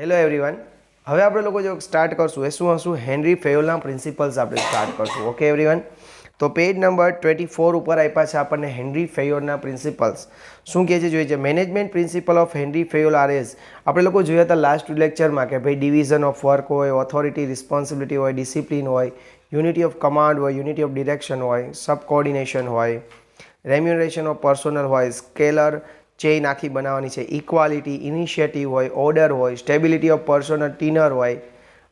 Hello everyone. હવે આપણે લોકો જો સ્ટાર્ટ કરશું એ શું હશું, હેનરી ફેયોલના પ્રિન્સિપલ્સ આપણે સ્ટાર્ટ કરશું. ઓકે એવરીવન, તો પેજ નંબર 24 ઉપર આપ્યા છે આપણને હેનરી ફેયોલના પ્રિન્સિપલ્સ. શું કહે છે જોઈએ છે, management principle of Henri Fayol are as. આપણે લોકો જોયા હતા લાસ્ટ લેક્ચરમાં કે ભાઈ ડિવિઝન ઓફ વર્ક હોય, ઓથોરિટી રિસ્પોન્સિબિલિટી હોય, ડિસિપ્લિન હોય, યુનિટી ઓફ કમાન્ડ હોય, યુનિટી ઓફ ડિરેક્શન હોય, સબ કોર્ડિનેશન હોય, રેમ્યુનરેશન ઓફ પર્સોનલ હોય, સ્કેલર ચેઇન આખી બનાવવાની છે, ઇક્વાલિટી, ઇનિશિયેટિવ હોય, ઓર્ડર હોય, સ્ટેબિલિટી ઓફ પર્સોનલ ટીનર હોય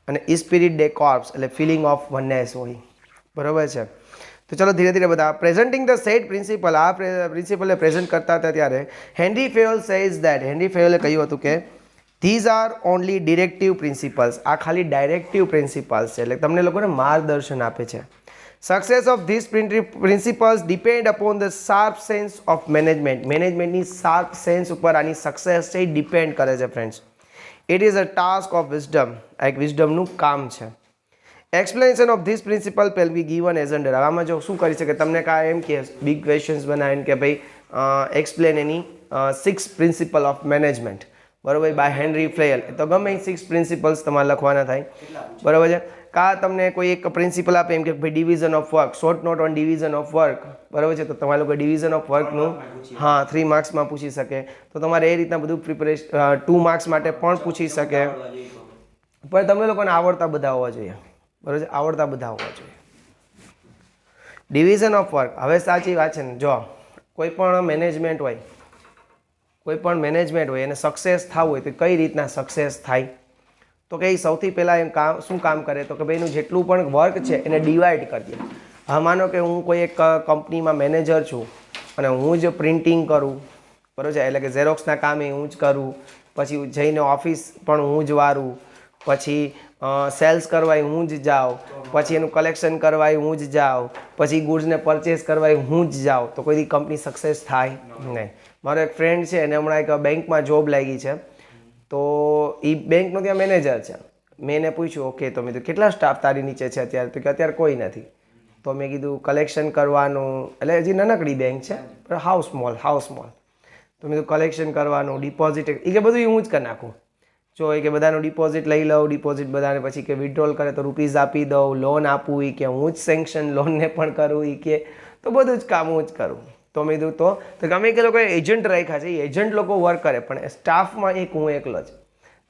અને સ્પિરિટ ડે કોર્પ્સ એટલે ફિલિંગ ઓફ વનનેસ હોય. બરાબર છે. તો ચલો ધીરે ધીરે બધા પ્રેઝન્ટિંગ ધ સેટ પ્રિન્સિપલ. આ પ્રિન્સિપલને પ્રેઝન્ટ કરતા હતા ત્યારે હેનરી ફેયોલ સેઝ ધેટ, હેનરી ફેયોલે કહ્યું હતું કે these are only directive principles. આ ખાલી ડાયરેક્ટિવ પ્રિન્સિપલ્સ છે, એટલે તમને લોકોને માર્ગદર્શન આપે છે. Success of this principles depend upon the sharp sense of management. મેનેજમેન્ટની શાર્પ સેન્સ ઉપર આની સક્સેસ છે એ ડિપેન્ડ કરે છે friends. It is a task of wisdom. આ એક વિઝડમનું કામ છે. એક્સપ્લેનેશન ઓફ ધીસ પ્રિન્સિપલ પેલ બી ગીવન એઝ અંડર. આમાં જો શું કરી શકે, તમને કાંઈ એમ કે બિગ ક્વેશ્ચન્સ બનાવીને કે ભાઈ explain any 6 principal of management, બરાબર, બાય હેનરી ફેયોલ. તો ગમે એ 6 પ્રિન્સિપલ્સ તમારે લખવાના થાય, બરાબર છે. કા તમને કોઈ એક પ્રિન્સિપલ આપે એમ કે ભાઈ division of work, short note on division of work, બરાબર છે, તો તમારે લોકો ડિવિઝન ઓફ વર્કનું 3 માર્ક્સમાં પૂછી શકે. તો તમારે એ રીતના બધું પ્રિપેરેશન 2 માર્ક્સ માટે પણ પૂછી શકે, પણ તમને લોકોને આવડતા બધા હોવા જોઈએ, બરાબર છે, આવડતા બધા હોવા જોઈએ. Division of work. હવે સાચી વાત છે ને, જો કોઈ પણ મેનેજમેન્ટ હોય એને સક્સેસ થવું હોય તો કઈ રીતના સક્સેસ થાય, તો કે સૌથી પહેલાં એમ શું કામ કરે, તો કે ભાઈ એનું જેટલું પણ વર્ક છે એને ડિવાઈડ કરી દે. હા, માનો કે હું કોઈ એક કંપનીમાં મેનેજર છું અને હું જ પ્રિન્ટિંગ કરું, બરાબર છે, એટલે કે ઝેરોક્સના કામ એ હું જ કરું, પછી જઈને ઓફિસ પણ હું જ વારું, પછી સેલ્સ કરવાય હું જ જાઉં, પછી એનું કલેક્શન કરવાય હું જ જાઉં, પછી ગુડ્સને પરચેસ કરવાય હું જ જાઉં, તો કોઈ કંપની સક્સેસ થાય નહીં. મારો એક ફ્રેન્ડ છે એને હમણાં એક બેંકમાં જોબ લાગી છે, તો એ બેંકનો ત્યાં મેનેજર છે. મેં એને પૂછ્યું, ઓકે, તો મેં કીધું કેટલા સ્ટાફ તારી નીચે છે અત્યારે, તો કે અત્યારે કોઈ નથી. તો મેં કીધું કલેક્શન કરવાનું, એટલે હજી નાનકડી બેંક છે, હાઉ સ્મોલ. તો મેં કીધું કલેક્શન કરવાનું, ડિપોઝિટ, એ કે બધું હું જ કરી નાખું. જો એ કે બધાનું ડિપોઝિટ લઈ લઉં, ડિપોઝિટ બધાને પછી કે વિડ્રોલ કરે તો રૂપીઝ આપી દઉં, લોન આપું, એ કે હું જ સેન્કશન લોનને પણ કરું, એ કે તો બધું જ કામ હું જ કરું. તો મેં કીધું તો ગમે કે લોકો એજન્ટ રાખ્યા છે, એજન્ટ લોકો વર્ક કરે, પણ સ્ટાફમાં એક હું એકલો જ,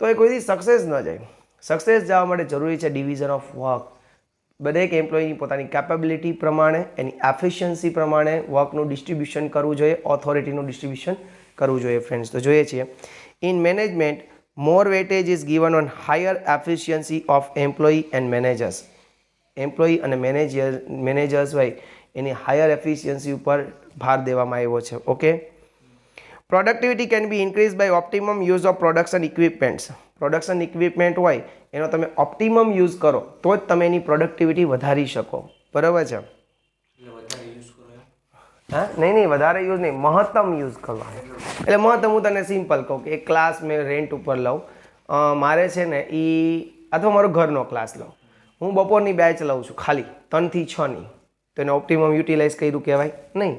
તો એ કોઈથી સક્સેસ ન જાય. સક્સેસ જવા માટે જરૂરી છે ડિવિઝન ઓફ વર્ક. દરેક એમ્પ્લોયની પોતાની કેપેબિલિટી પ્રમાણે, એની એફિશિયન્સી પ્રમાણે વર્કનું ડિસ્ટ્રીબ્યુશન કરવું જોઈએ, ઓથોરિટીનું ડિસ્ટ્રીબ્યુશન કરવું જોઈએ ફ્રેન્ડ્સ. તો જોઈએ છીએ in management more weightage is given on higher efficiency of employee and managers. Employee અને મેનેજર્સ હોય એની હાયર એફિશિયન્સી ઉપર ભાર દેવામાં આવ્યો છે. Okay. Productivity can be increase by optimum use of production equipments. Production equipment હોય એનો તમે ઓપ્ટિમમ યુઝ કરો તો જ તમે એની પ્રોડક્ટિવિટી વધારી શકો, બરાબર છે. હા, નહીં, વધારે યુઝ નહીં, મહત્તમ યુઝ કરવાનો. એટલે મહત્તમ હું તને સિમ્પલ કહું કે એક ક્લાસ મેં રેન્ટ ઉપર લઉં, મારે છે ને એ, અથવા મારો ઘરનો ક્લાસ લઉં, હું બપોરની બેચ લઉં છું ખાલી 3 થી 6ની, તો એને ઓપ્ટિમમ યુટિલાઇઝ કર્યું કહેવાય નહીં,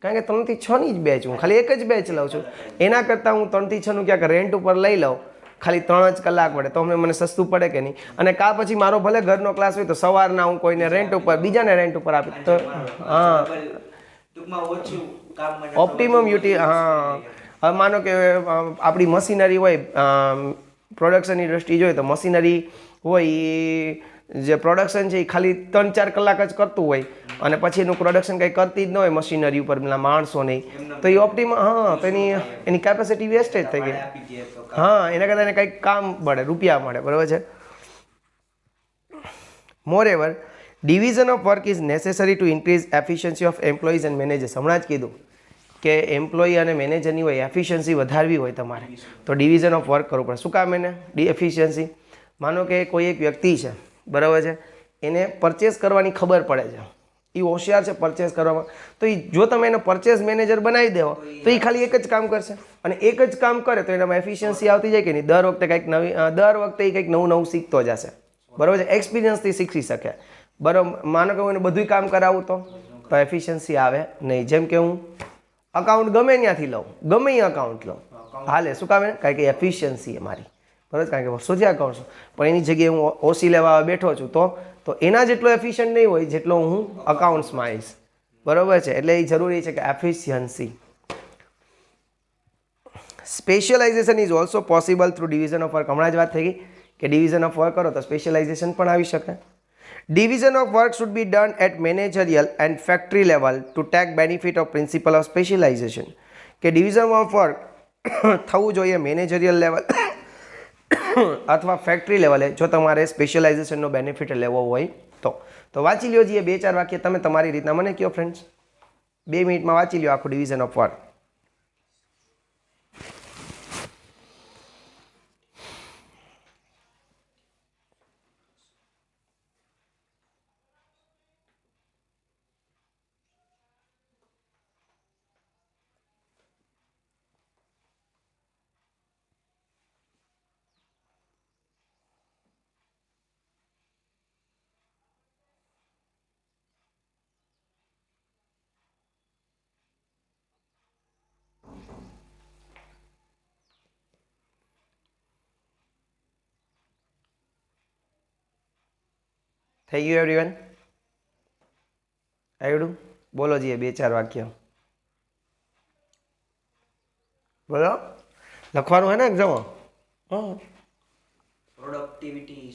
કારણ કે 3 થી 6ની જ બેચ, હું ખાલી એક જ બેચ લઉં છું. એના કરતાં હું 3 થી 6નું ક્યાંક રેન્ટ ઉપર લઈ લઉં, ખાલી 3 જ કલાક પડે, તો મને સસ્તું પડે કે નહીં. અને કાં પછી મારો ભલે ઘરનો ક્લાસ હોય તો સવારના હું કોઈને રેન્ટ ઉપર, બીજાને રેન્ટ ઉપર આપી, તો હા, ઓપ્ટિમમ હા. હવે માનો કે આપણી મશીનરી હોય, પ્રોડક્શનની દ્રષ્ટિએ જોઈએ તો મશીનરી હોય એ જે પ્રોડક્શન છે એ ખાલી 3-4 કલાક જ કરતું હોય અને પછી એનું પ્રોડક્શન કંઈ કરતી જ ન હોય મશીનરી ઉપર પેલા માણસો નહીં, તો એ ઓપ્ટિમમ, હા, તો એની કેપેસિટી વેસ્ટેજ થઈ ગઈ. હા, એના કરતાં એને કંઈક કામ મળે, રૂપિયા મળે, બરાબર છે. Moreover division of work is necessary to increase efficiency of employees and managers. હમણાં જ કીધું કે એમ્પ્લોયી અને મેનેજરની હોય એફિશિયન્સી વધારવી હોય તમારે તો ડિવિઝન ઓફ વર્ક કરવું પડે. શું કામ એને એફિશિયન્સી? માનો કે કોઈ એક વ્યક્તિ છે, બરાબર છે, એને પરચેસ કરવાની ખબર પડે છે, એ હોશિયાર છે પરચેસ કરવામાં, તો એ જો તમે એને પરચેસ મેનેજર બનાવી દેવો તો એ ખાલી એક જ કામ કરશે, અને એક જ કામ કરે તો એનામાં એફિશિયન્સી આવતી જાય કે નહીં, દર વખતે એ કંઈક નવું શીખતો જશે, બરાબર છે, એક્સપિરિયન્સથી શીખી શકે. બરાબર. માનો કે હું એને બધું કામ કરાવું તો એફિશિયન્સી આવે નહીં. જેમ કે હું અકાઉન્ટ ગમે ત્યાંથી લઉં, ગમે એ અકાઉન્ટ લઉં, હાલે, શું કામ? કારણ કે એફિશિયન્સી અમારી, બરાબર, કારણ કે વર્ષો થયા કરશો, પણ એની જગ્યાએ હું ઓસી લેવા બેઠો છું તો એના જેટલો એફિશિયન્ટ નહીં હોય જેટલો હું અકાઉન્ટ્સમાં આવીશ. બરાબર છે, એટલે એ જરૂરી છે કે efficiency. Specialisation is also possible through division of work. હમણાં જ વાત થઈ ગઈ કે ડિવિઝન ઓફ વર્ક કરો તો સ્પેશિયલાઇઝેશન પણ આવી શકે. Division of work should be done at managerial and factory level to take benefit of principle of specialisation. કે ડિવિઝન ઓફ વર્ક થવું જોઈએ મેનેજરિયલ લેવલ અથવા ફેક્ટરી લેવલે જો તમારે સ્પેશિયલાઇઝેશનનો બેનિફિટ લેવો હોય તો વાંચી લ્યો છીએ 2-4 વાક્ય તમે તમારી રીતના મને કહો ફ્રેન્ડ્સ. 2 મિનિટમાં વાંચી લ્યો આખું ડિવિઝન ઓફ વર્ક. થઈ ગયું એવરીવન? આવડું? બોલો જીએ 2-4 વાક્ય બોલો. લખવાનું હે ને એક્ઝામ? હા. પ્રોડક્ટિવિટી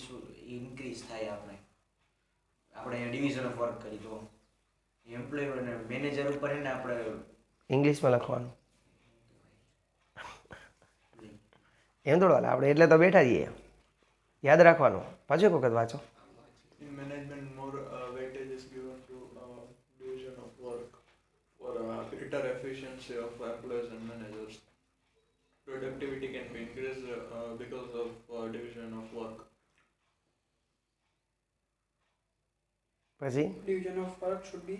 ઇન્ક્રીઝ થાય આપણે ડિવિઝન ઓફ વર્ક કરી તો એમ્પ્લોય અને મેનેજર ઉપર હે ને આપણે ઇંગ્લિશમાં લખવાનું એમ થોડું હાલે આપણે, એટલે તો બેઠા છીએ. યાદ રાખવાનું. પાછું એક વખત વાંચો. In management, more weightage is given to division of work for greater efficiency of employees and managers. Productivity can be increased because of division of work. પછી Division of work should be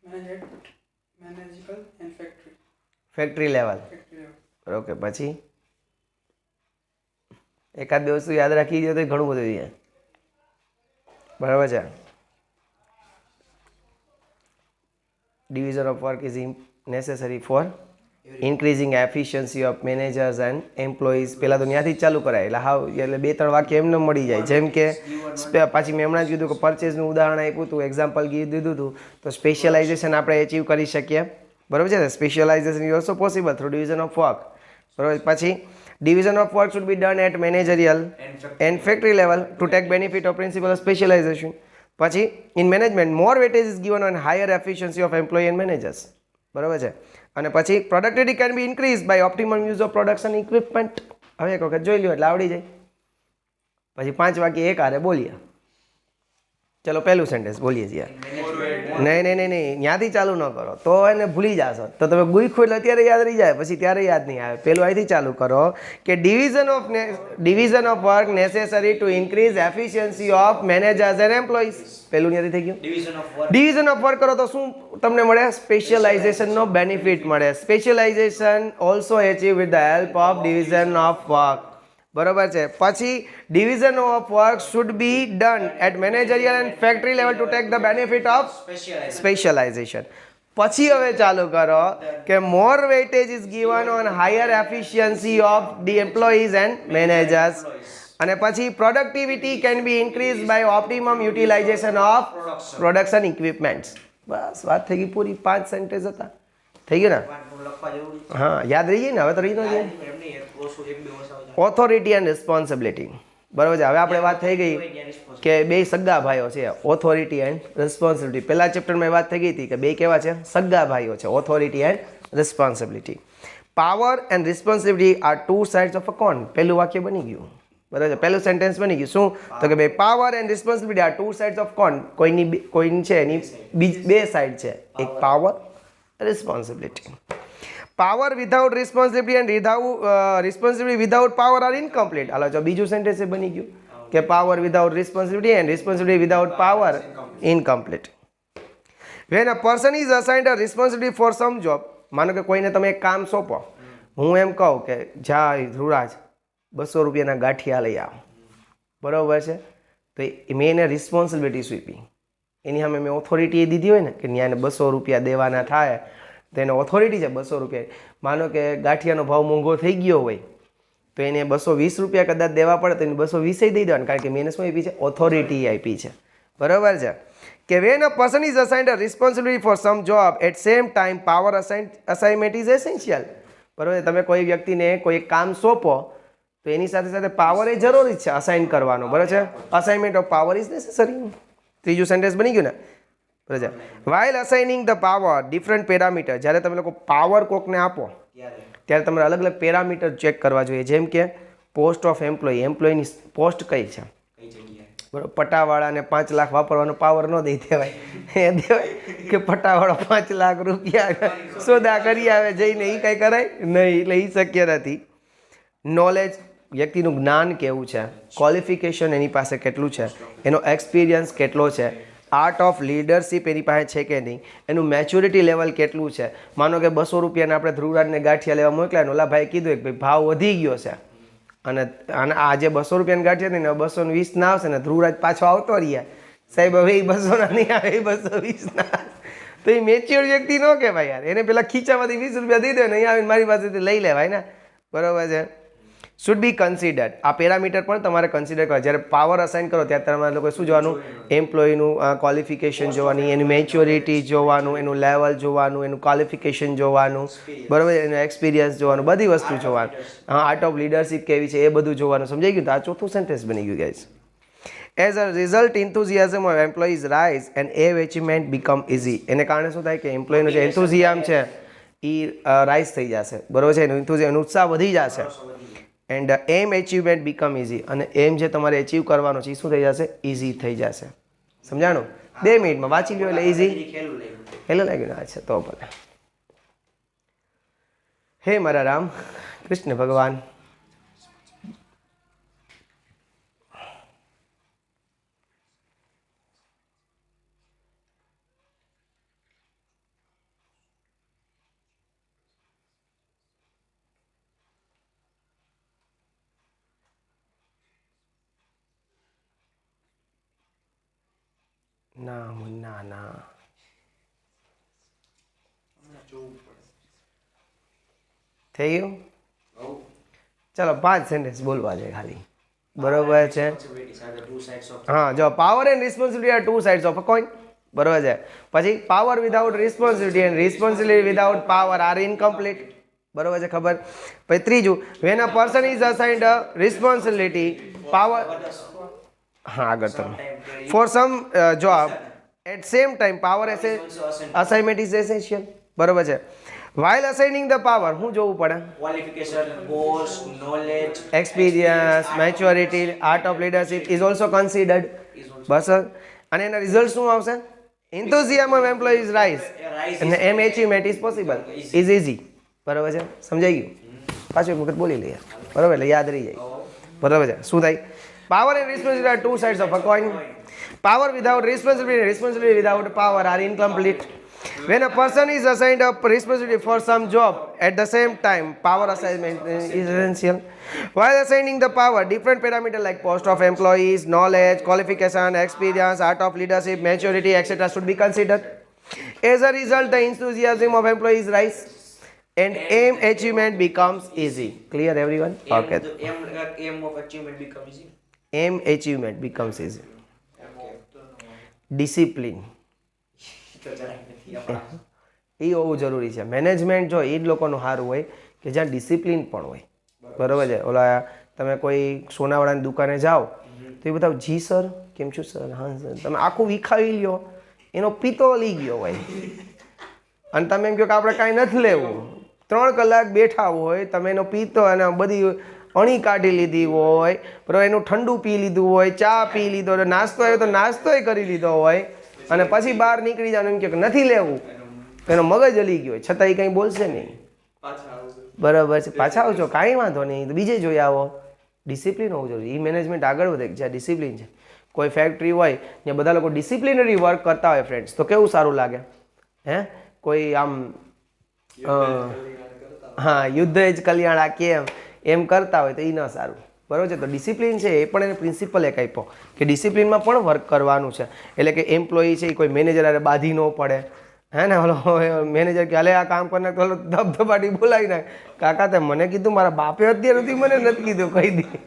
managed at managerial and factory level. factory level. Okay, પછી એકાદ બે વસ્તુ યાદ રાખી દો તો ઘણું બધું છે. બરાબર છે. Division of work is necessary four increasing efficiency of managers and employees. પહેલાં તો ત્યાંથી જ ચાલુ કરાય એટલે એટલે 2-3 વાક્ય એમને મળી જાય. જેમ કે પાછી મેં હમણાં જ કીધું કે પરચેઝનું ઉદાહરણ આપ્યું હતું, એક્ઝામ્પલ દીધું હતું, તો સ્પેશિયલાઇઝેશન આપણે એચીવ કરી શકીએ. બરાબર છે ને? Specialisation is also possible through division of work. બરાબર. પછી division of work should be done at managerial and factory level to take benefit of principle of specialisation. પછી in management more weightage is given on higher efficiency of employ and managers. બરાબર છે. અને પછી productivity can be increase by optimum use of production equipment. હવે એક વખત જોઈ લ્યો એટલે આવડી જાય. પછી 5 વાક્ય એક હારે બોલીએ. ચલો પહેલું સેન્ટેન્સ બોલીએ છીએ. નહીં ત્યાંથી ચાલુ ન કરો તો એને ભૂલી જશો. તો તમે ગુઈખો એટલે અત્યારે યાદ રહી જાય, પછી ત્યારે યાદ નહીં આવે. પહેલું અહીંથી ચાલુ કરો કે division of work necessary to increase efficiency of managers and employees. પહેલું ત્યાંથી થઈ ગયું. ડિવિઝન ઓફ વર્ક કરો તો શું તમને મળે? સ્પેશિયલાઇઝેશનનો બેનિફિટ મળે. Specialisation also achieve with the help of division of work. બરાબર છે. પછી division of work should be done at managerial and factory level to take the benefit of specialisation. પછી હવે ચાલુ કરો કે more weightage is given on higher efficiency of the employees and managers. અને પછી productivity can be increase by optimum utilisation of production equipments. બસ વાત થઈ ગઈ પૂરી. 5 સેન્ટેન્સ હતા. થઈ ગયું ને? હા, યાદ રહી જાય ને? હવે તો રહી ન જાય. Authority and responsibility. બરાબર છે. હવે આપણે વાત થઈ ગઈ કે 2 સગા ભાઈઓ છે, ઓથોરિટી એન્ડ રિસ્પોન્સિબિલિટી. પહેલા ચેપ્ટરમાં વાત થઈ ગઈ હતી કે 2 કેવા છે? સગા ભાઈઓ છે. Authority and responsibility. Power and responsibility are 2 sides of a coin. પહેલું વાક્ય બની ગયું. બરાબર છે. પહેલું સેન્ટેન્સ બની ગયું. શું? તો કે ભાઈ power and responsibility are 2 sides of coin છે એની 2 સાઇડ છે. એક power, responsibility. Power without responsibility and responsibility without power are incomplete. હાલો જો બીજું સેન્ટેન્સ બની ગયું કે power without responsibility and responsibility without power incomplete. When a person is assigned a responsibility for some job. માનો કે કોઈને તમે એક કામ સોંપો, હું એમ કહું કે જા ધ્રુરાજ 200 રૂપિયાના ગાંઠિયા લઈ આવ. બરાબર છે. તો મેં એને રિસ્પોન્સિબિલિટી સોંપી. એની સામે મેં ઓથોરિટી દીધી હોય ને કે ત્યાં 200 રૂપિયા દેવાના થાય, તો એને ઓથોરિટી છે 200 રૂપિયા. માનો કે ગાંઠિયાનો ભાવ મોંઘો થઈ ગયો હોય તો એને 220 રૂપિયા કદાચ દેવા પડે તો એને 220 દઈ દેવાનું, કારણ કે મેં એને શું આપી છે? ઓથોરિટી આપી છે. બરાબર છે કે when a person is assigned a responsibility for some job at same time power assignment is essential. બરાબર, તમે કોઈ વ્યક્તિને કોઈ એક કામ સોંપો તો એની સાથે સાથે પાવર એ જરૂરી છે અસાઇન કરવાનો. બરાબર છે, assignment of power is necessary. ત્રીજું સેન્ટેન્સ બની ગયું ને? બરાબર છે. While assigning the power different parameter, જ્યારે તમે લોકો પાવર કોકને આપો ત્યારે તમારે અલગ અલગ પેરામીટર ચેક કરવા જોઈએ. જેમ કે પોસ્ટ ઓફ એમ્પ્લોય, એમ્પ્લોયની પોસ્ટ કઈ છે. બરાબર, પટાવાળાને 5 લાખ વાપરવાનો પાવર ન દઈ દેવાય. એ દેવાય કે પટાવાળો 5 લાખ રૂપિયા સોદા કરી આવે જઈને, એ કાંઈ કરાય નહીં, એટલે એ શક્ય નથી. નોલેજ, વ્યક્તિનું જ્ઞાન કેવું છે, ક્વોલિફિકેશન એની પાસે કેટલું છે, એનો એક્સપિરિયન્સ કેટલો છે, આર્ટ ઓફ લીડરશિપ એની પાસે છે કે નહીં, એનું મેચ્યોરિટી લેવલ કેટલું છે. માનો કે 200 રૂપિયાને આપણે ધ્રુવરાજને ગાંઠિયા લેવા મોકલ્યા ને ઓલા ભાઈ કીધું કે ભાઈ ભાવ વધી ગયો છે અને આ જે 200 રૂપિયાની ગાંઠિયા હતી ને 220 ના આવશે ને ધ્રુવરાજ પાછો આવતો રહ્યા, સાહેબ હવે એ 200 ના નહીં આવે, 220 ના. તો એ મેચ્યોર વ્યક્તિ ન કહેવાય યાર, એને પેલા ખીચામાંથી 20 રૂપિયા દઈ દે ને અહીંયા આવીને મારી પાસેથી લઈ લેવાય ને. બરાબર છે. શુડ બી કન્સિડર્ડ, આ પેરામીટર પણ તમારે કન્સિડર કરવા. જ્યારે પાવર અસાઇન કરો ત્યારે તમારે લોકો શું જોવાનું? એમ્પ્લોયનું ક્વોલિફિકેશન જોવાની, એની મેચ્યોરિટી જોવાનું, એનું લેવલ જોવાનું, એનું ક્વોલિફિકેશન જોવાનું, બરાબર, એનું એક્સપિરિયન્સ જોવાનું, બધી વસ્તુ જોવાનું. હા, આર્ટ ઓફ લીડરશિપ કેવી છે એ બધું જોવાનું. સમજાઈ ગયું? તો આ ચોથું સેન્ટેન્સ બની ગયું guys. As a result enthusiasm of employees rise and aim achievement become easy. એને કારણે શું થાય કે એમ્પ્લોયનો જે એન્થુઝિયામ છે એ રાઇઝ થઈ જશે. બરાબર છે, એનું ઉત્સાહ વધી જશે. એન્ડ એમ અચીવમેન્ટ બીકમ ઇઝી, અને એમ જે તમારે અચીવ કરવાનો છે એ શું થઈ જશે? ઇઝી થઈ જશે. સમજાણું? 2 મિનિટમાં વાંચી લ્યો એટલે ઇઝી. હેલો લાગ્યું ને? અચ્છા, તો ભલે. હે મારા રામ કૃષ્ણ ભગવાન, ના મુન્ના ના. થઈ ગયું? ચાલો 5 સેન્ટેન્સ બોલવા છે ખાલી. બરોબર છે. હા, જો power and responsibility are 2 sides of a coin. બરોબર છે. પછી power without responsibility and responsibility without power are incomplete. બરોબર છે, ખબર? પછી ત્રીજું, when a person is assigned a responsibility power, હા આગળ તમે, for some job at same time power assignment is essential. બરોબર છે. વાઇલ અસાઇનિંગ ધ પાવર શું જોવું પડે? Qualification, post, knowledge, experience, maturity, art of leadership is also considered. બસ. અને એના રિઝલ્ટ શું આવશે? enthusiasm of employees rise and M achievement is possible is easy. બરાબર છે, સમજાઈ ગયું? પાછું એક વખત બોલી લઈએ, બરાબર, એટલે યાદ રહી જાય. બરાબર છે. શું થાય? Power and responsibility are 2 sides of a coin. Power without responsibility, responsibility without power are incomplete. When a person is assigned a responsibility for some job at the same time, power assignment is essential. While assigning the power, different parameters like post of employees, knowledge, qualification, experience, art of leadership, maturity, etc. should be considered. As a result, the enthusiasm of employees rise and aim achievement becomes easy. Clear everyone? Okay. aim of achievement become easy. Aim achievement becomes easy. Discipline એ હોવું જરૂરી છે. Management જો એ જ લોકોનું સારું હોય કે જ્યાં ડિસિપ્લિન પણ હોય. બરાબર છે. ઓલા તમે કોઈ સોનાવાળાની દુકાને જાઓ તો એ બધા જી સર, કેમ છું સર, હા સર, તમે આખું વિખાવી લ્યો, એનો પીતો લઈ ગયો હોય અને તમે એમ કહો કે આપણે કાંઈ નથી લેવું, 3 કલાક બેઠા હોય, તમે એનો પીતો અને બધી અણી કાઢી લીધી હોય, બરાબર, એનું ઠંડુ પી લીધું હોય, ચા પી લીધો હોય, નાસ્તો આવ્યો તો નાસ્તોય કરી લીધો હોય અને પછી બહાર નીકળી જવાનું એમ કે નથી લેવું, એનો મગજ હલી ગયો હોય, છતાં એ કંઈ બોલશે નહીં. બરાબર છે. પાછા આવજો, કાંઈ વાંધો નહીં, તો બીજે જોઈ આવો. ડિસિપ્લિન હોવું જરૂરી. એ મેનેજમેન્ટ આગળ વધે જ્યાં ડિસિપ્લિન છે. કોઈ ફેક્ટરી હોય ત્યાં બધા લોકો ડિસિપ્લિનરી વર્ક કરતા હોય ફ્રેન્ડ્સ, તો કેવું સારું લાગે. હે, કોઈ આમ હા યુદ્ધ જ કલ્યાણ આ કેમ એમ કરતા હોય તો એ ન સારું. બરાબર છે. તો ડિસિપ્લિન છે એ પણ એને પ્રિન્સિપલ એક આપ્યો કે ડિસિપ્લિનમાં પણ વર્ક કરવાનું છે. એટલે કે એમ્પ્લોયી છે એ કોઈ મેનેજર અરે બાંધી ન પડે, હે ને ઓલો મેનેજર કે હાલે આ કામ કરી નાખ તો ઓલો ધબધબાટી બોલાવી નાખ. કાકા તે મને કીધું મારા બાપે અત્યાર સુધી મને નથી કીધું કહી દી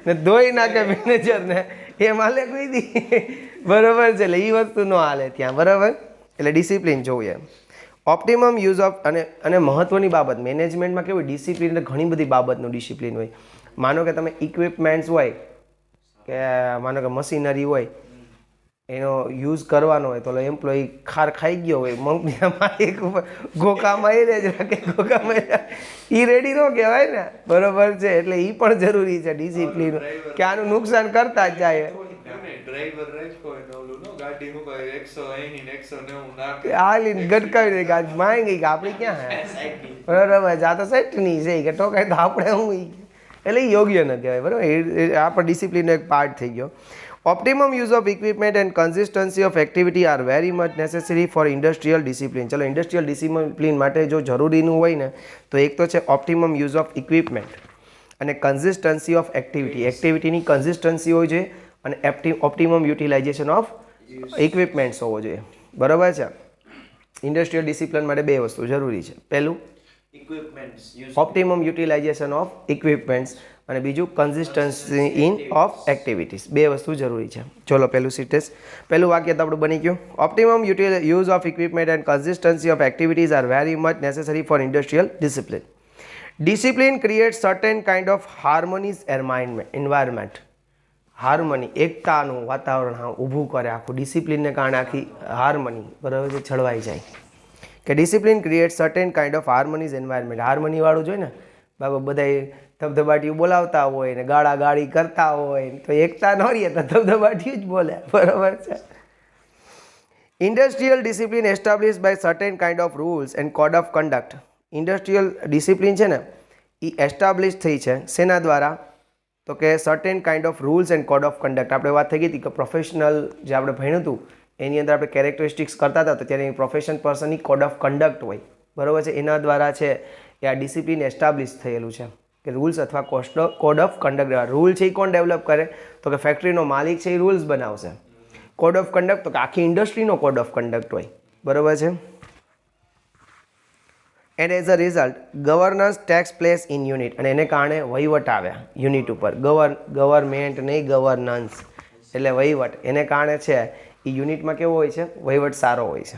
ને ધોઈ નાખે મેનેજરને એમ હાલે કહી દી. બરાબર છે એટલે એ વસ્તુ ન હાલે ત્યાં. બરાબર એટલે ડિસિપ્લિન જોઈએ. ઓપ્ટિમમ યુઝ ઓફ અને મહત્ત્વની બાબત મેનેજમેન્ટમાં કેવું ડિસિપ્લિન એટલે ઘણી બધી બાબતનું ડિસિપ્લિન હોય. માનો કે તમે ઇક્વિપમેન્ટ્સ હોય કે માનો કે મશીનરી હોય એનો યુઝ કરવાનો હોય તો એમ્પ્લોય ખાર ખાઈ ગયો હોય મંગળીમાં એક ઉપર ગોકામાં એ જ રાખે ગોકામાં એ રેડી ન કહેવાય ને. બરોબર છે એટલે એ પણ જરૂરી છે ડિસિપ્લિન કે આનું નુકસાન કરતા જ જાય. ડ્રાઈવર રાખો ને ઓલું નો ગાડી મૂકાય 180 ને 190 નાખે હાલી ગટકાવી દે ગાજ માય ગઈ કે આપણે ક્યાં હે બરાબર છે આ તો સેટની છે કે ટોકાય તો આપણે હું એટલે એ યોગ્ય ન કહેવાય. બરાબર આ પણ ડિસિપ્લિનનો એક પાર્ટ થઈ ગયો. Optimum use of equipment and consistency of activity R very much necessary for industrial discipline. ચલો ઇન્ડસ્ટ્રીયલ ડિસિપ્લિન માટે જો જરૂરીનું હોય ને તો એક તો છે ઓપ્ટિમમ યુઝ ઓફ ઇક્વિપમેન્ટ અને કન્સિસ્ટન્સી ઓફ એક્ટિવિટી. એક્ટિવિટીની કન્સિસ્ટન્સી હોય છે અને ઓપ્ટિમમ યુટિલાઇઝેશન ઓફ ઇક્વિપમેન્ટ્સ હોવો જોઈએ. બરાબર છે. ઇન્ડસ્ટ્રીયલ ડિસિપ્લિન માટે બે વસ્તુ જરૂરી છે. પહેલું equipments optimum utilisation of equipments અને બીજું કન્સિસ્ટન્સી ઇન ઓફ એક્ટિવિટીઝ. બે વસ્તુ જરૂરી છે. ચલો પહેલું વાક્ય તો આપણું બની ગયું. Optimum use of equipment and consistency of activities are very much necessary for industrial discipline. Discipline create certain kind of harmonious environment. Harmony એકતાનું વાતાવરણ ઊભું કરે આખું ડિસિપ્લિનને કારણે આખી હાર્મની બરાબર છે છળવાઈ જાય. કે discipline create certain kind of harmonious environment. હાર્મનીવાળું જોઈએ ને બાબા બધાય ધબધબાટીઓ બોલાવતા હોય ને ગાળી કરતા હોય તો એકતા ન રહીએ તો ધબધબાટીઓ જ બોલે. બરાબર છે. Industrial discipline establish by certain kind of rules and code of conduct. Industrial discipline છે ને એ એસ્ટાબ્લિશ થઈ છે શેના દ્વારા તો કે certain kind of rules and code of conduct. આપણે વાત થઈ ગઈ હતી કે પ્રોફેશનલ જે આપણે ભણ્યું હતું એની અંદર આપણે કેરેક્ટરિસ્ટિક્સ કરતા હતા તો ત્યારે પ્રોફેશન પર્સનની કોડ ઓફ કન્ડક્ટ હોય. બરાબર છે. એના દ્વારા છે એ આ ડિસિપ્લિન એસ્ટાબ્લિશ થયેલું છે કે રૂલ્સ અથવા કોડ ઓફ કન્ડક્ટ. રૂલ છે એ કોણ ડેવલપ કરે તો કે ફેક્ટરીનો માલિક છે એ રૂલ્સ બનાવશે. કોડ ઓફ કન્ડક્ટ તો કે આખી ઇન્ડસ્ટ્રીનો કોડ ઓફ કન્ડક્ટ હોય. બરાબર છે. And as a result governance tax place in unit અને એને કારણે વહીવટ આવ્યા યુનિટ ઉપર. ગવર્મેન્ટ નહીં ગવર્નન્સ એટલે વહીવટ. એને કારણે છે એ યુનિટમાં કેવો હોય છે વહીવટ સારો હોય છે.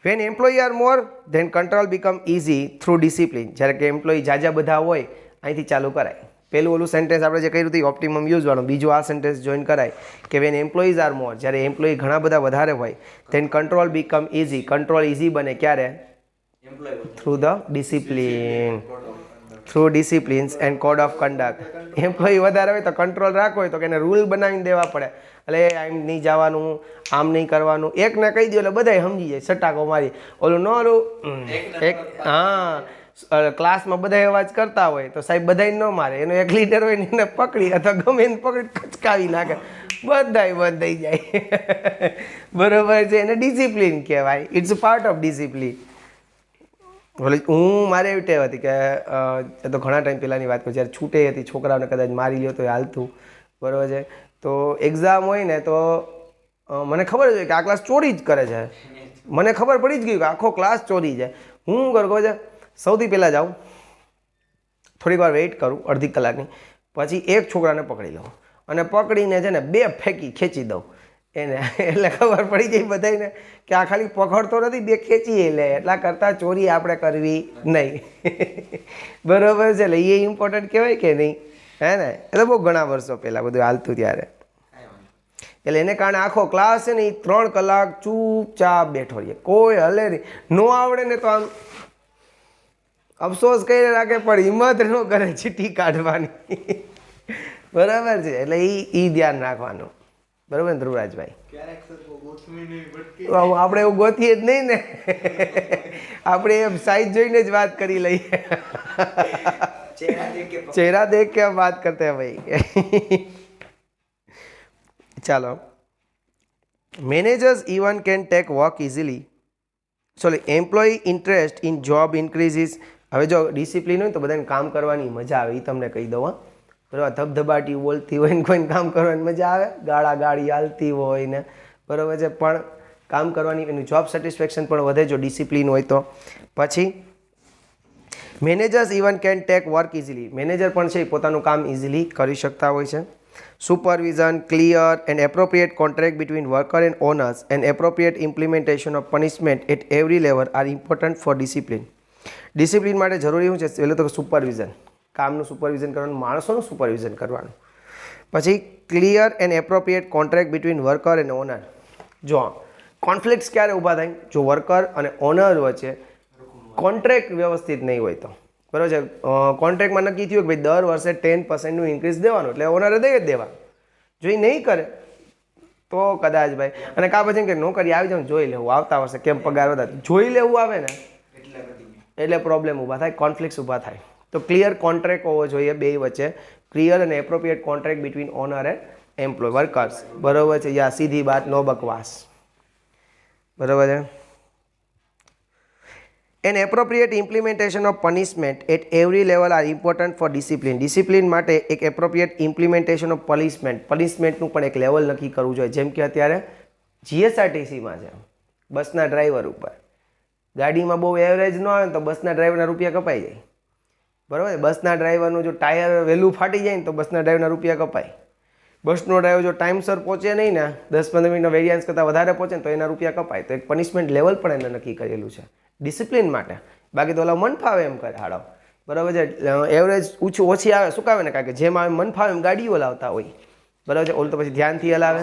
When employee are more than control become easy through discipline. જ્યારે કે એમ્પ્લોયી જાજા બધા હોય અહીંથી ચાલુ કરાય. પહેલું ઓલું સેન્ટેન્સ આપણે જે કર્યું હતું ઓપ્ટિમમ યુઝવાળું. બીજું આ સેન્ટેન્સ જોઈન કરાય કે વેન એમ્પ્લોઈઝ આર મોર જ્યારે એમ્પ્લોયી ઘણા બધા વધારે હોય then control become easy. Control easy બને ક્યારે through the discipline through disciplines and code of conduct. Employee વધારે હોય તો કંટ્રોલ રાખવો હોય તો કે એને રૂલ બનાવીને દેવા પડે. એટલે આમ નહીં જવાનું આમ નહીં કરવાનું એકને કહી દો એટલે બધા સમજી જાય સટાકો મારી. ઓલું ન ઓલું એક ક્લાસમાં બધા અવાજ કરતા હોય તો સાહેબ બધાય ન મારે. એનો એક લીડર હોય ને એને પકડી અથવા ગમે એને પકડી ખચકાવી નાખે બધાય બંધ થઈ જાય. બરોબર છે. એને ડિસિપ્લિન કહેવાય. It's part of discipline. હું મારે એવી ટેવ હતી કે તો ઘણા ટાઈમ પહેલાંની વાત કરું જ્યારે છૂટે હતી છોકરાઓને કદાચ મારી લ્યો તો એ હાલતું. બરાબર છે. તો એક્ઝામ હોય ને તો મને ખબર જ હોય કે આ ક્લાસ ચોરી જ કરે છે. મને ખબર પડી જ ગઈ કે આખો ક્લાસ ચોરી છે. હું કરું છે સૌથી પહેલાં જાઉં થોડીક વાર વેઇટ કરું અડધી કલાકની પછી એક છોકરાને પકડી લઉં અને પકડીને છે ને બે ફેંકી ખેંચી દઉં એને. એટલે ખબર પડી જાય બધાને કે આ ખાલી પકડતો નથી બે ખેંચી લે. એટલા કરતાં ચોરી આપણે કરવી નહીં. બરાબર છે. એટલે એ ઇમ્પોર્ટન્ટ કહેવાય કે નહીં હે ને. એટલે બહુ ઘણા વર્ષો પહેલાં બધું હાલતું ત્યારે. એટલે એને કારણે આખો ક્લાસ છે ને એ 3 કલાક ચૂપચાપ બેઠો રહીએ કોઈ હલે નહીં. ન આવડે ને તો આમ અફસોસ કરીને રાખે પણ હિંમત ન કરે ચીઠી કાઢવાની. બરાબર છે. એટલે એ ધ્યાન રાખવાનું. બરાબર ને ધ્રુવરાજભાઈ. આપણે એવું ગોતીએ જ નહીં ને. આપણે એમ સાઈઝ જોઈને જ વાત કરી લઈએ. ચહેરા દેખ કે વાત કરતે હૈ ભાઈ. ચાલો. Managers even can take work easily. Sorry employee interest in job ઇન્ક્રીઝીસ. હવે જો ડિસિપ્લિન હોય તો બધાને કામ કરવાની મજા આવે. એ તમને કહી દઉં. બરાબર. ધબધબાટી બોલતી હોય ને કોઈને કામ કરવાની મજા આવે ગાળી હાલતી હોય ને. બરાબર છે. પણ કામ કરવાની એનું જોબ સેટિસ્ફેક્શન પણ વધે જો ડિસિપ્લિન હોય તો. પછી managers even can take work easily, manager પણ છે એ પોતાનું કામ ઇઝીલી કરી શકતા હોય છે. Supervision, clear and appropriate contract between worker and owners and appropriate implementation of punishment at every level are important for discipline. Discipline માટે જરૂરી શું છે? પહેલું તો સુપરવિઝન, કામનું સુપરવિઝન કરવાનું, માણસોનું સુપરવિઝન કરવાનું. પછી clear and appropriate contract between worker and owner. જો કોન્ફ્લિક્ટ્સ ક્યારે ઊભા થાય? જો વર્કર અને ઓનર વચ્ચે કોન્ટ્રાક્ટ વ્યવસ્થિત નહીં હોય તો. બરાબર છે, કોન્ટ્રાક્ટમાં નક્કી થયું કે ભાઈ દર વર્ષે 10% ઇન્ક્રીઝ દેવાનું, એટલે ઓનરે દઈ જ દેવાનું. જો એ નહીં કરે તો કદાચ ભાઈ, અને કાં પછી કે નોકરી આવી જાવ જોઈ લેવું આવતા વર્ષે કેમ પગાર વધારે, જોઈ લેવું આવે ને એટલે પ્રોબ્લેમ ઊભા થાય, કોન્ફ્લિક્ટ્સ ઊભા થાય. તો ક્લિયર કોન્ટ્રાક્ટ હોવો જોઈએ બે વચ્ચે, ક્લિયર અને appropriate contract between owner and employ workers. બરાબર છે, યા સીધી બાત, નો બકવાસ. બરાબર છે. And appropriate implementation of punishment at every level are important for discipline. Discipline માટે એક એપ્રોપ્રિએટ ઇમ્પ્લિમેન્ટેશન ઓફ પનિશમેન્ટનું પણ એક લેવલ નક્કી કરવું જોઈએ. જેમ કે અત્યારે જીએસઆરટીસીમાં છે, બસના ડ્રાઈવર ઉપર ગાડીમાં બહુ એવરેજ ન આવે ને તો બસના ડ્રાઈવરના રૂપિયા કપાઈ જાય. બરાબર છે, બસના ડ્રાઈવરનું જો ટાયર વહેલું ફાટી જાય ને તો બસના ડ્રાઈવરના રૂપિયા કપાય. બસનો ડ્રાઈવર જો ટાઈમસર પહોંચે નહીં ને, 10-15 મિનિટનો વેરિયન્સ કરતાં વધારે પહોંચે ને તો એના રૂપિયા કપાય. તો એક પનિશમેન્ટ લેવલ પણ એને નક્કી કરેલું છે ડિસિપ્લિન માટે. બાકી તો ઓલા મન ફાવે એમ કરે હાડો. બરાબર છે, એવરેજ ઓછી આવે શું કાવે ને, કારણ કે જેમ આવે મન ફાવે એમ ગાડીઓ લાવતા હોય. બરાબર છે, ઓલું તો પછી ધ્યાનથી હલાવે,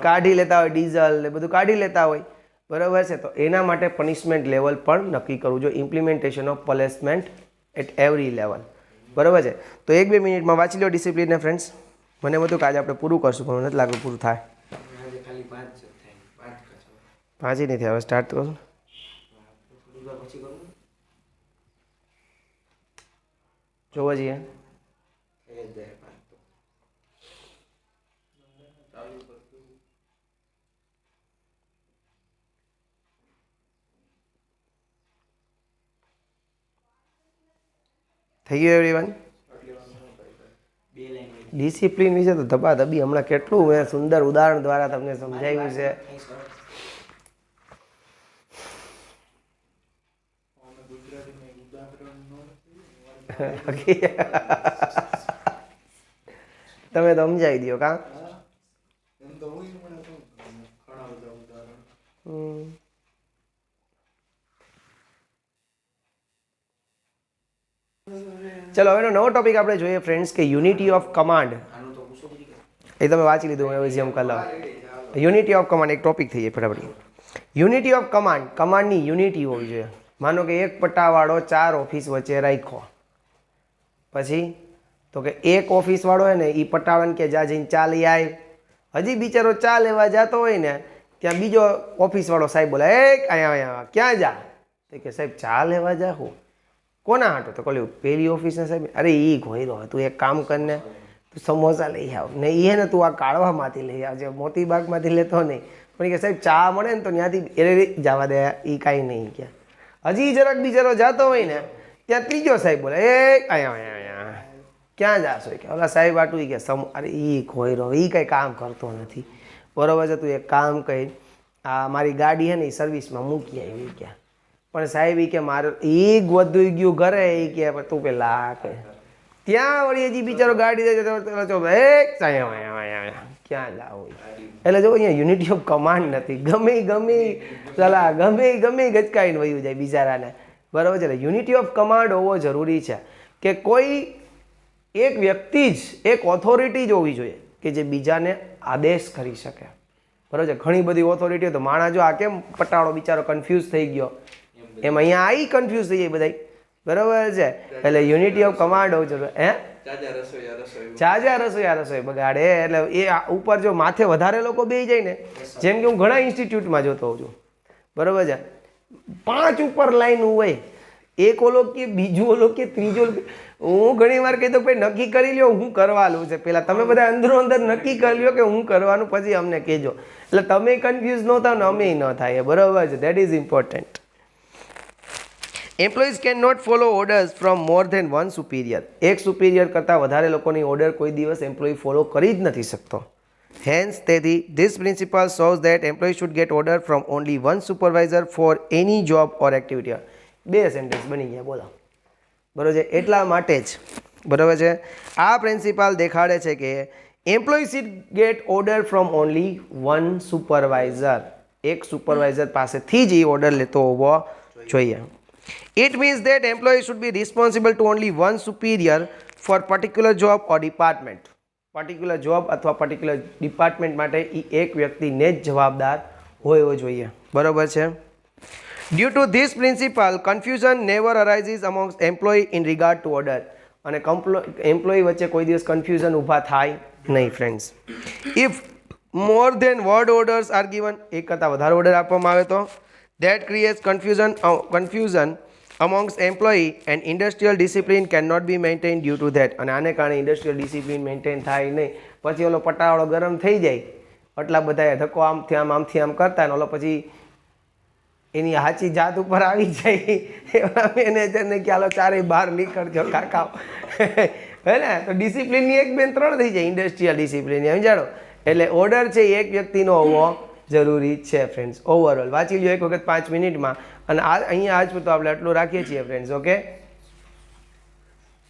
કાઢી લેતા હોય ડીઝલ ને બધું કાઢી લેતા હોય. બરાબર છે, તો એના માટે પનિશમેન્ટ લેવલ પણ નક્કી કરવું જોઈએ. Implementation of punishment at every level. બરાબર છે, તો 1-2 મિનિટમાં વાંચી લો ડિસિપ્લિનને ફ્રેન્ડ્સ. મને બધું કે આજે આપણે પૂરું કરશું પણ મને નથી લાગ્યું પૂરું થાય. 5 નથી, હવે સ્ટાર્ટ કરું. જોવા જઈએ. થઈ ગયું એવરીવન? ડિસિપ્લિન વિશે તો ધબાધબી હમણાં કેટલું મેં સુંદર ઉદાહરણ દ્વારા તમને સમજાવ્યું છે. તમે તો સમજાવી દો કા. ચલો એનો નવો ટોપિક આપણે જોઈએ ફ્રેન્ડ્સ કે યુનિટી ઓફ કમાન્ડ. એ તમે વાંચી લીધું, હવે જેમ કલામ યુનિટી ઓફ કમાન્ડ એક ટોપિક થઈ જાય ફટાફટ. યુનિટી ઓફ કમાન્ડ, કમાન્ડની યુનિટી હોવી જોઈએ. માનો કે એક પટ્ટાવાળો 4 ઓફિસ વચ્ચે રાખ્યો, પછી તો કે એક ઓફિસવાળો હોય ને એ પટ્ટાવાળાને કે જા જઈને ચા લઈ આવ. હજી બિચારો ચા લેવા જતો હોય ને ત્યાં બીજો ઓફિસવાળો સાહેબ બોલે, અહીંયા ક્યાં જા? તો કે સાહેબ ચા લેવા જા. હું કોના હાટો? તો કહ્યું પેલી ઓફિસના સાહેબ. અરે એ ઘોયરો, તું એક કામ કરને, તું સમોસા લઈ આવ ને એ ને તું આ કાળવામાંથી લઈ આવજે, મોતીબાગમાંથી લેતો નહીં. પણ કે સાહેબ ચા મળે ને તો ત્યાંથી એ જવા દે, એ કાંઈ નહીં. ક્યાં હજી જરાક બિચારો જતો હોય ને ત્યાં ત્રીજો સાહેબ બોલે, અહીંયા ક્યાં જાશો? કે ઓલા સાહેબ આટલું કે અરે એ ઘોયરો, એ કંઈ કામ કરતો નથી. બરોબર છે, તું એક કામ કરી, આ મારી ગાડી છે ને એ સર્વિસમાં મૂકી આવી. ક્યાં પણ સાહેબ એ કે મારે એ વધુ ગયું ઘરે, એ કે તું પેલા કે ત્યાં વળી હજી બિચારો ગાડી ક્યાં જાવ. એટલે જો અહીંયા યુનિટી ઓફ કમાન્ડ નથી. ગમે ચલા ગમે ગચકાઈને વયું જાય બિચારાને. બરાબર છે, યુનિટી ઓફ કમાન્ડ હોવો જરૂરી છે કે કોઈ એક વ્યક્તિ જ, એક ઓથોરિટી જ હોવી જોઈએ કે જે બીજાને આદેશ કરી શકે. બરાબર છે, ઘણી બધી ઓથોરિટી તો માણસ જો આ કેમ પટાળો બિચારો કન્ફ્યુઝ થઈ ગયો એમ અહીંયા આવી કન્ફ્યુઝ થઈ જાય બધા. બરાબર છે, એટલે યુનિટી ઓફ કમાન્ડ હોવું જરૂર. ચાજા રસોઈ બગાડે એટલે એ ઉપર જો માથે વધારે લોકો બેસી જાય ને, જેમ કે હું ઘણા ઇન્સ્ટિટ્યૂટમાં જોતો હોઉં છું. બરાબર છે, 5 ઉપર લાઈન હોય, એક ઓલો કે બીજું ઓલો કે ત્રીજો. હું ઘણી વાર કહી દઉં ભાઈ નક્કી કરી લ્યો હું કરવાનું છે, પહેલાં તમે બધા અંદરો અંદર નક્કી કરી લ્યો કે હું કરવાનું, પછી અમને કહેજો. એટલે તમે કન્ફ્યુઝ ન થાવ ને અમે ન થાય. બરાબર છે, that is important. Employees can not follow orders from more than one superior. એક સુપિરિયર કરતાં વધારે લોકોની ઓર્ડર કોઈ દિવસ એમ્પ્લોય ફોલો કરી જ નથી શકતો. Hence, this principle shows that employee should get order from only one supervisor for any job or activity. બે સેન્ટેન્સ બની ગયા બોલો બરોબર છે એટલા માટે જ બરોબર છે આ પ્રિન્સિપાલ દેખાડે છે કે employ should get order from only one supervisor. એક સુપરવાઇઝર પાસેથી જ એ ઓર્ડર લેતો હોવો જોઈએ. It means that employee should be responsible to only one superior for particular job or department. Particular job અથવા પર્ટિક્યુલર ડિપાર્ટમેન્ટ માટે એ એક વ્યક્તિને જ જવાબદાર હોવો જોઈએ બરાબર છે. Due to this principle confusion never arises amongst employ in regard to order. અને એમ્પ્લોય વચ્ચે કોઈ દિવસ કન્ફ્યુઝન ઊભા થાય નહીં friends. If more than word orders are given, એક કરતાં વધારે ઓર્ડર આપવામાં આવે તો that creates confusion amongst employee and industrial discipline cannot be maintained due to that. અને આને કારણે ઇન્ડસ્ટ્રીયલ ડિસિપ્લિન મેન્ટેન થાય નહીં. પછી ઓલો પટાવાળો ગરમ થઈ જાય, એટલા બધા ધક્કો આમથી આમ કરતા ને ઓલો પછી એની સાચી જાત ઉપર આવી જાય એવા મેનેજરને કે હાલો ચારે બહાર નીકળજો કાકા હે ને. તો ડિસિપ્લિનની એક બેન ત્રણ થઈ જાય ઇન્ડસ્ટ્રીયલ ડિસિપ્લિન સમજાડો. એટલે ઓર્ડર છે એ એક વ્યક્તિનો હોવો જરૂરી છે ફ્રેન્ડ્સ. ઓવરઓલ વાંચી લો એક વખત 5 મિનિટમાં. અને અહીંયા આજ તો આપણે આટલું રાખીએ છીએ ફ્રેન્ડ્સ. ઓકે.